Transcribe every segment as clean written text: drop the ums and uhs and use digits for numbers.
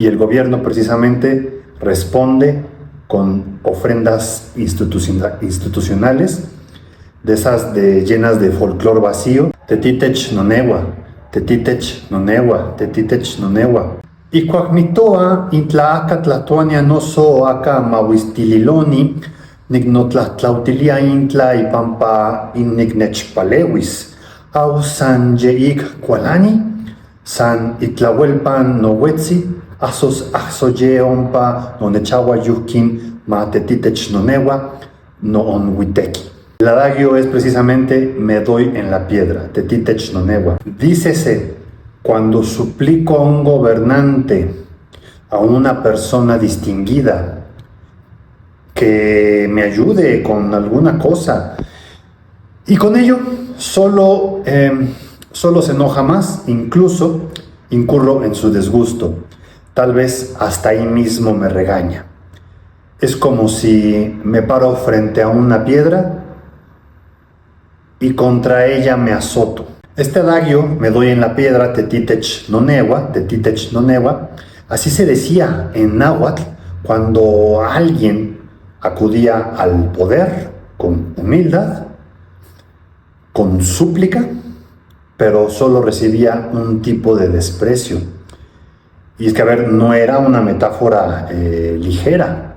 Y el gobierno precisamente responde con ofrendas institucionales, de esas llenas de folclor vacío. Tetitech nonewa, tetitech nonewa, tetitech nonewa. Y cuacnitoa intlaaka tlatuania noso aka mahuistililoni, nignotlatlautilia intla y pampa innignechpalewis, au san yeik kualani, san itlahuelpan nohuetzi, asos axoye ompa nonechawa yuhkin ma tetitech nonewa no onhuiteki. El adagio es precisamente me doy en la piedra, tetitech nonewa. Dícese, cuando suplico a un gobernante, a una persona distinguida, que me ayude con alguna cosa, y con ello solo se enoja más, incluso incurro en su disgusto, tal vez hasta ahí mismo me regaña. Es como si me paro frente a una piedra y contra ella me azoto. Este adagio, me doy en la piedra, tetitech nonewa, así se decía en náhuatl cuando alguien acudía al poder con humildad, con súplica, pero solo recibía un tipo de desprecio. Y es que, no era una metáfora ligera,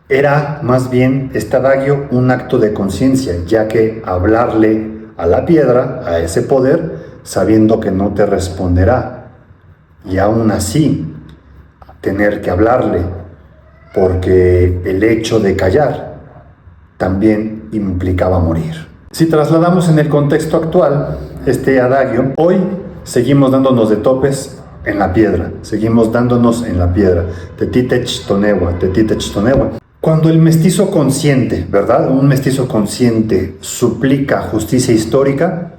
era más bien este adagio un acto de conciencia, ya que hablarle a la piedra, a ese poder, sabiendo que no te responderá, y aún así tener que hablarle, porque el hecho de callar también implicaba morir. Si trasladamos en el contexto actual este adagio, hoy seguimos dándonos de topes en la piedra, tetitech tonewa. Cuando el mestizo consciente, ¿verdad? Un mestizo consciente suplica justicia histórica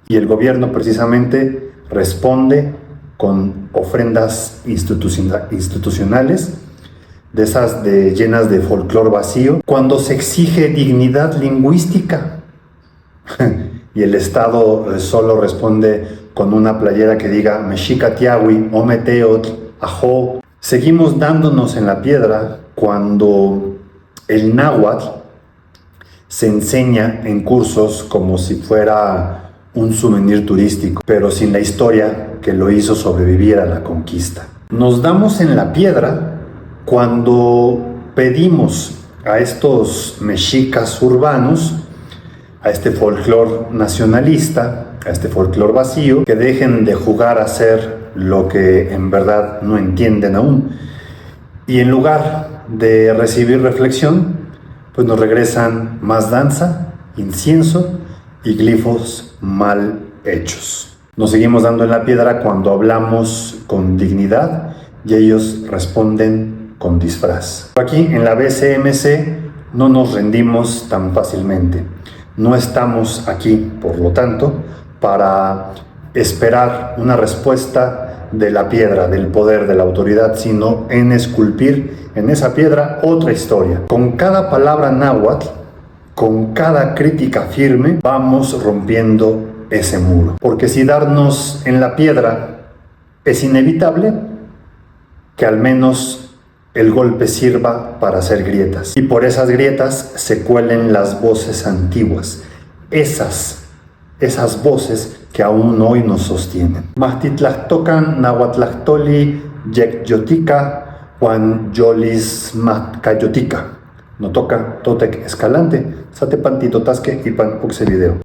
y el gobierno precisamente responde con ofrendas institucionales, de esas llenas de folclor vacío. Cuando se exige dignidad lingüística y el Estado solo responde con una playera que diga Mexica Tiahui, Ometeot, Ajo. Seguimos dándonos en la piedra cuando el náhuatl se enseña en cursos como si fuera un souvenir turístico, pero sin la historia que lo hizo sobrevivir a la conquista. Nos damos en la piedra cuando pedimos a estos mexicas urbanos, a este folclor nacionalista, a este folclor vacío, que dejen de jugar a ser lo que en verdad no entienden aún. Y en lugar de recibir reflexión, pues nos regresan más danza, incienso y glifos mal hechos. Nos seguimos dando en la piedra cuando hablamos con dignidad y ellos responden con disfraz. Aquí en la BCMC no nos rendimos tan fácilmente. No estamos aquí, por lo tanto, para esperar una respuesta de la piedra, del poder, de la autoridad, sino en esculpir en esa piedra otra historia. Con cada palabra náhuatl, con cada crítica firme, vamos rompiendo ese muro. Porque si darnos en la piedra es inevitable, que al menos el golpe sirva para hacer grietas. Y por esas grietas se cuelen las voces antiguas. Esas voces que aún hoy nos sostienen. Mahtitlahtocan nahuatlahtoli yecyotica Juan Yolis Matcayotica. No toca Totec Escalante, Satepantito Tasque y Pan Uxe Video.